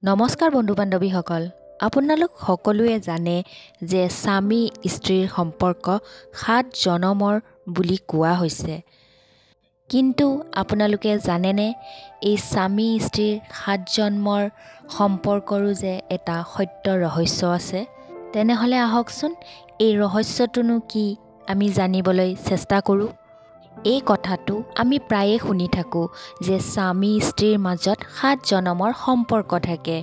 নমস্কাৰ বন্ধু বান্ধৱীসকল, আপোনালোক সকলোৱে জানে যে স্বামী স্ত্ৰীৰ সম্পৰ্ক 7 জনমৰ বুলি কোৱা হৈছে। কিন্তু আপোনালোকে জানেনে এই স্বামী স্ত্ৰীৰ 7 জন্মৰ সম্পৰ্কৰো যে এটা সত্য ৰহস্য আছে? তেনেহ'লে আহকচোন এই ৰহস্যটোনো কি আমি জানিবলৈ চেষ্টা কৰোঁ। এই কথাটো আমি প্ৰায়ে শুনি থাকোঁ যে স্বামী স্ত্ৰীৰ মাজত 7 জনমৰ সম্পৰ্ক থাকে।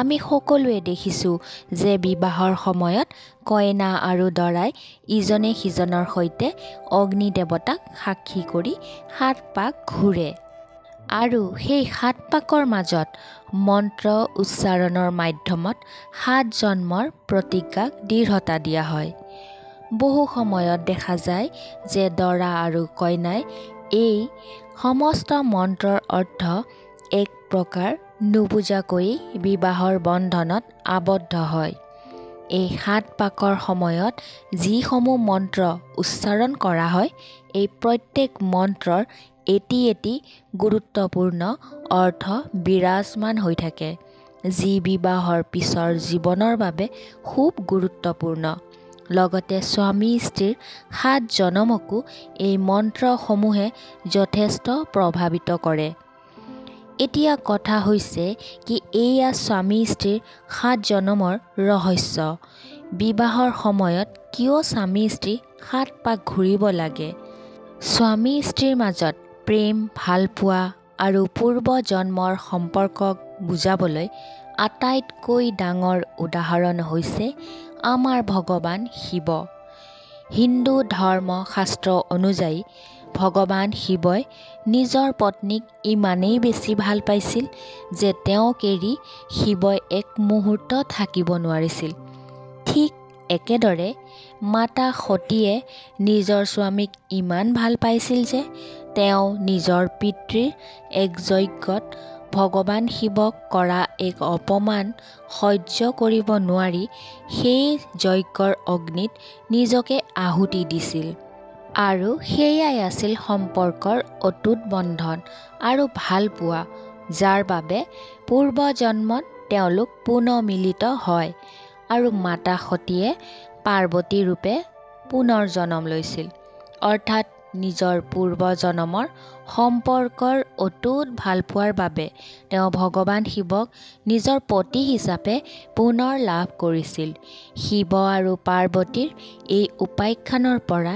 আমি সকলোৱে দেখিছোঁ যে বিবাহৰ সময়ত কইনা আৰু দৰাই ইজনে সিজনৰ সৈতে অগ্নি দেৱতাক সাক্ষী কৰি 7 পাক ঘূৰে আৰু সেই 7 পাকৰ মাজত মন্ত্ৰ উচ্চাৰণৰ মাধ্যমত 7 জন্মৰ প্ৰতিজ্ঞাক দৃঢ়তা দিয়া হয়। বহু সময়ত দেখা যায় যে দৰা আৰু কইনাই এই সমস্ত মন্ত্ৰৰ অৰ্থ এক প্ৰকাৰ নুবুজাকৈ বিবাহৰ বন্ধনত আবদ্ধ হয়। এই 7 পাকৰ সময়ত যিসমূহ মন্ত্ৰ উচ্চাৰণ কৰা হয়, এই প্ৰত্যেক মন্ত্ৰৰ এটি এটি গুৰুত্বপূৰ্ণ অৰ্থ বিৰাজমান হৈ থাকে, যি বিবাহৰ পিছৰ জীৱনৰ বাবে খুব গুৰুত্বপূৰ্ণ। লগতে স্বামী স্ত্ৰীৰ 7 জনমকো এই মন্ত্ৰসমূহে যথেষ্ট প্ৰভাৱিত কৰে। এতিয়া কথা হৈছে কি এয়া স্বামী স্ত্ৰীৰ 7 জনমৰ ৰহস্য। বিবাহৰ সময়ত কিয় স্বামী স্ত্ৰী 7 পাক ঘূৰিব লাগে? স্বামী স্ত্ৰীৰ মাজত প্ৰেম, ভালপোৱা আৰু পূৰ্ব জন্মৰ সম্পৰ্কক বুজাবলৈ আটাইতকৈ ডাঙৰ উদাহৰণ হৈছে আমাৰ ভগৱান শিৱ। হিন্দু ধৰ্ম শাস্ত্ৰ অনুযায়ী ভগৱান শিৱই নিজৰ পত্নীক ইমানেই বেছি ভাল পাইছিল যে তেওঁক এৰি শিৱই এক মুহূৰ্ত থাকিব নোৱাৰিছিল। ঠিক একেদৰে মাতা সতীয়ে নিজৰ স্বামীক ইমান ভাল পাইছিল যে তেওঁ নিজৰ পিতৃৰ এক যজ্ঞত ভগৱান শিৱক কৰা এক অপমান সহ্য কৰিব নোৱাৰি সেই যজ্ঞৰ অগ্নিত নিজকে আহুতি দিছিল। আৰু সেয়াই আছিল সম্পৰ্কৰ অটুট বন্ধন আৰু ভালপোৱা, যাৰ বাবে পূৰ্বজন্মত তেওঁলোক পুনৰ মিলিত হয় আৰু মাতা সতীয়ে পাৰ্বতী ৰূপে পুনৰ জন্ম লৈছিল। অৰ্থাৎ নিজৰ পূৰ্বজন্মৰ সম্পৰ্কৰ অটুট ভালপোৱাৰ বাবে তেওঁ ভগৱান শিৱক নিজৰ পতি হিচাপে পুনৰ লাভ কৰিছিল। শিৱ আৰু পাৰ্বতীৰ এই উপাখ্যানৰ পৰা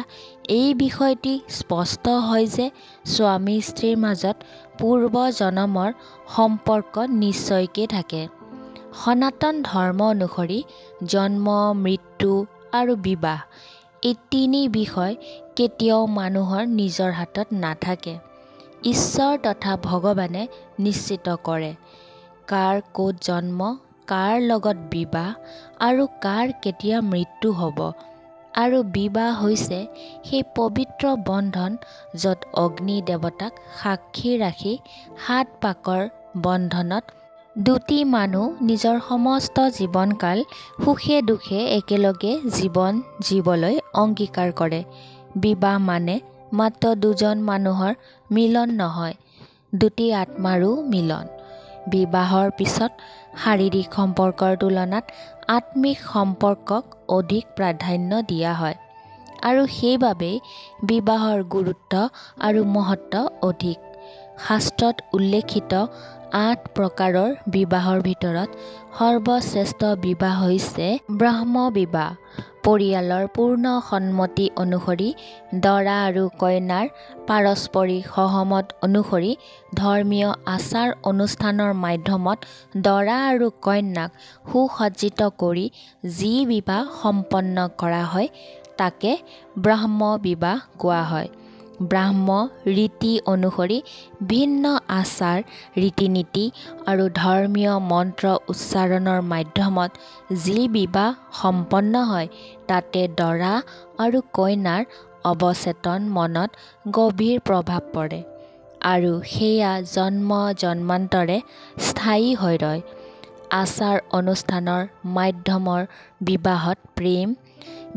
এই বিষয়টি স্পষ্ট হয় যে স্বামী স্ত্ৰীৰ মাজত পূৰ্বজন্মৰ সম্পৰ্ক নিশ্চয়কৈ থাকে। সনাতন ধৰ্ম অনুসৰি জন্ম, মৃত্যু আৰু বিবাহ এই 3 বিষয় কেতিয়াও মানুহৰ নিজৰ হাতত নাথাকে। ঈশ্বৰ তথা ভগৱানে নিশ্চিত কৰে কাৰ ক'ত জন্ম, কাৰ লগত বিবাহ আৰু কাৰ কেতিয়া মৃত্যু হ'ব। আৰু বিবাহ হৈছে সেই পবিত্ৰ বন্ধন য'ত অগ্নি দেৱতাক সাক্ষী ৰাখি 7 পাকৰ বন্ধনত দুটি মানুহ নিজৰ সমস্ত জীৱনকাল সুখে দুখে একেলগে জীৱন জীবলৈ অংগীকাৰ কৰে। বিবাহ মানে মাত্ৰ দুজন মানুহৰ মিলন নহয়, দুটি আত্মাৰো মিলন। বিবাহৰ পিছত শাৰীৰিক সম্পৰ্কৰ তুলনাত আত্মিক সম্পৰ্কক অধিক প্ৰাধান্য দিয়া হয় আৰু সেইবাবেই বিবাহৰ গুৰুত্ব আৰু মহত্ব অধিক। শাস্ত্ৰত উল্লেখিত 8 প্ৰকাৰৰ বিবাহৰ ভিতৰত সৰ্বশ্ৰেষ্ঠ বিবাহ হৈছে ব্ৰহ্ম বিবাহ। পৰিয়ালৰ পূৰ্ণ সন্মতি অনুসৰি দৰা আৰু কইনাৰ পাৰস্পৰিক সহমত অনুসৰি ধৰ্মীয় আচাৰ অনুষ্ঠানৰ মাধ্যমত দৰা আৰু কন্যাক সুসজ্জিত কৰি যি বিবাহ সম্পন্ন কৰা হয় তাকে ব্ৰহ্ম বিবাহ কোৱা হয়। ব্ৰাহ্ম ৰীতি অনুসৰি ভিন্ন আচাৰ ৰীতি-নীতি আৰু ধৰ্মীয় মন্ত্ৰ উচ্চাৰণৰ মাধ্যমত যি বিবাহ সম্পন্ন হয় তাতে দৰা আৰু কইনাৰ অৱচেতন মনত গভীৰ প্ৰভাৱ পৰে আৰু সেয়া জন্ম জন্মান্তৰে স্থায়ী হৈ ৰয়। আচাৰ অনুষ্ঠানৰ মাধ্যমৰ বিবাহত প্ৰেম,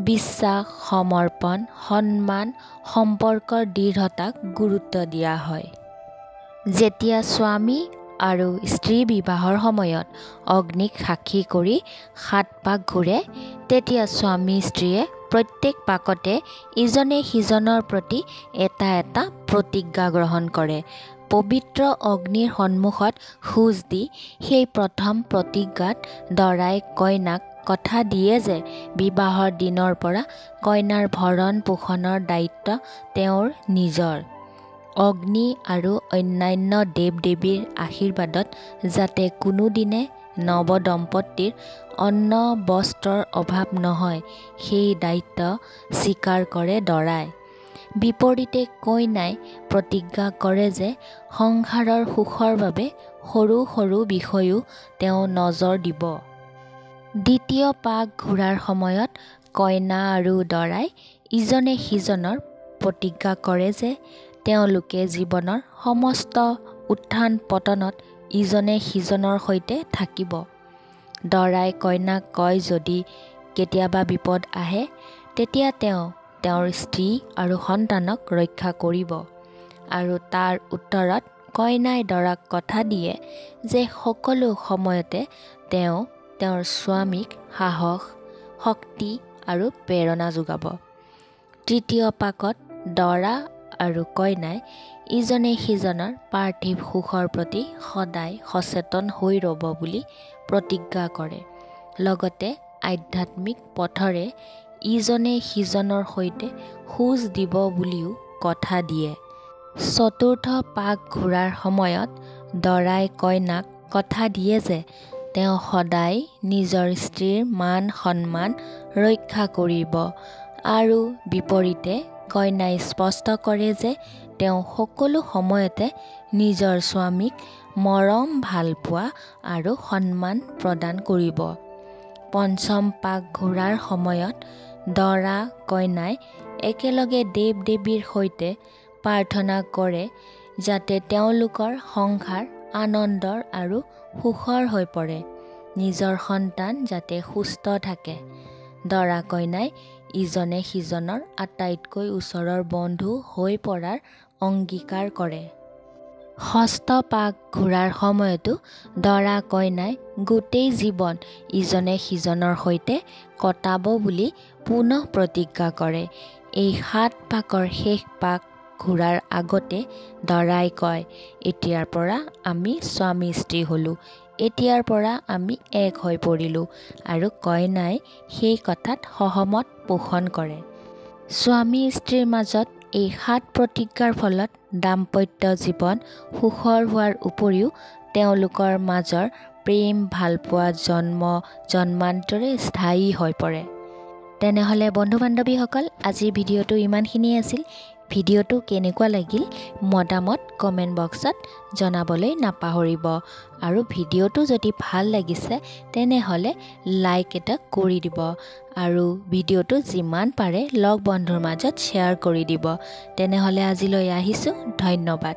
বিশ্বাস, সমৰ্পণ, সন্মান, সম্পৰ্কৰ দৃঢ়তাক গুৰুত্ব দিয়া হয়। যেতিয়া স্বামী আৰু স্ত্ৰী বিবাহৰ সময়ত অগ্নিক সাক্ষী কৰি 7 পাক ঘূৰে, তেতিয়া স্বামী স্ত্ৰীয়ে প্ৰত্যেক পাকতে ইজনে সিজনৰ প্ৰতি এটা এটা প্ৰতিজ্ঞা গ্ৰহণ কৰে। পবিত্ৰ অগ্নিৰ সন্মুখত খোজ দি সেই প্ৰথম প্ৰতিজ্ঞাত দৰাই কইনাক কথা দিয়ে যে বিবাহৰ দিনৰ পৰা কইনাৰ ভৰণ পোষণৰ দায়িত্ব তেওঁৰ নিজৰ। অগ্নি আৰু অন্যান্য দেৱ-দেৱীৰ আশীৰ্বাদত যাতে কোনোদিনে নৱদম্পতীৰ অন্ন বস্ত্ৰৰ অভাৱ নহয়, সেই দায়িত্ব স্বীকাৰ কৰে দৰাই। বিপৰীতে কইনাই প্ৰতিজ্ঞা কৰে যে সংসাৰৰ সুখৰ বাবে সৰু সৰু বিষয়ো তেওঁ নজৰ দিব। দ্বিতীয় পাক ঘূৰাৰ সময়ত কইনা আৰু দৰাই ইজনে সিজনৰ প্ৰতিজ্ঞা কৰে যে তেওঁলোকে জীৱনৰ সমস্ত উত্থান পতনত ইজনে সিজনৰ সৈতে থাকিব। দৰাই কইনাক কয় যদি কেতিয়াবা বিপদ আহে তেতিয়া তেওঁ তেওঁৰ স্ত্ৰী আৰু সন্তানক ৰক্ষা কৰিব, আৰু তাৰ উত্তৰত কইনাই দৰাক কথা দিয়ে যে সকলো সময়তে তেওঁ তেওঁৰ স্বামীক সাহস, শক্তি আৰু প্ৰেৰণা যোগাব। তৃতীয় পাকত দৰা আৰু কইনাই ইজনে সিজনৰ পাৰ্থিৱ সুখৰ প্ৰতি সদায় সচেতন হৈ ৰ'ব বুলি প্ৰতিজ্ঞা কৰে, লগতে আধ্যাত্মিক পথৰে ইজনে সিজনৰ সৈতে খোজ দিব বুলিও কথা দিয়ে। চতুৰ্থ পাক ঘূৰাৰ সময়ত দৰাই কইনাক কথা দিয়ে যে তেওঁ সদায় নিজৰ স্ত্ৰীৰ মান সন্মান ৰক্ষা কৰিব, আৰু বিপৰীতে কইনাই স্পষ্ট কৰে যে তেওঁ সকলো সময়তে নিজৰ স্বামীক মৰম, ভালপোৱা আৰু সন্মান প্ৰদান কৰিব। পঞ্চম পাক ঘূৰাৰ সময়ত দৰা কইনাই একেলগে দেৱ-দেৱীৰ সৈতে প্ৰাৰ্থনা কৰে যাতে তেওঁলোকৰ সংসাৰ আনন্দৰ আৰু সুখৰ হৈ পৰে, নিজৰ সন্তান যাতে সুস্থ থাকে। দৰা কইনাই ইজনে সিজনৰ আটাইতকৈ ওচৰৰ বন্ধু হৈ পৰাৰ অংগীকাৰ কৰে। ষষ্ঠ পাক ঘূৰাৰ সময়তো দৰা কইনাই গোটেই জীৱন ইজনে সিজনৰ সৈতে কটাব বুলি পুনঃ প্ৰতিজ্ঞা কৰে। এই 7 পাকৰ শেষ পাক ঘূৰাৰ আগতে দৰাই কয়, এতিয়াৰ পৰা আমি স্বামী স্ত্ৰী হ'লোঁ, এতিয়াৰ পৰা আমি এক হৈ পৰিলোঁ, আৰু কইনাই সেই কথাত সহমত পোষণ কৰে। স্বামী স্ত্ৰীৰ মাজত এই 7 প্ৰতিজ্ঞাৰ ফলত দাম্পত্য জীৱন সুখৰ হোৱাৰ উপৰিও তেওঁলোকৰ মাজৰ প্ৰেম ভালপোৱা জন্মান্তৰে স্থায়ী হৈ পৰে। তেনেহ'লে বন্ধু বান্ধৱীসকল, আজিৰ ভিডিঅ'টো ইমানখিনিয়ে আছিল। ভিডিঅ'টো কেনেকুৱা লাগিল মতামত কমেণ্ট বক্সত জনাবলৈ নাপাহৰিব, আৰু ভিডিঅ'টো যদি ভাল লাগিছে তেনেহ'লে লাইক এটা কৰি দিব, আৰু ভিডিঅ'টো যিমান পাৰে লগ বন্ধুৰ মাজত শ্বেয়াৰ কৰি দিব। তেনেহ'লে আজিলৈ আহিছোঁ, ধন্যবাদ।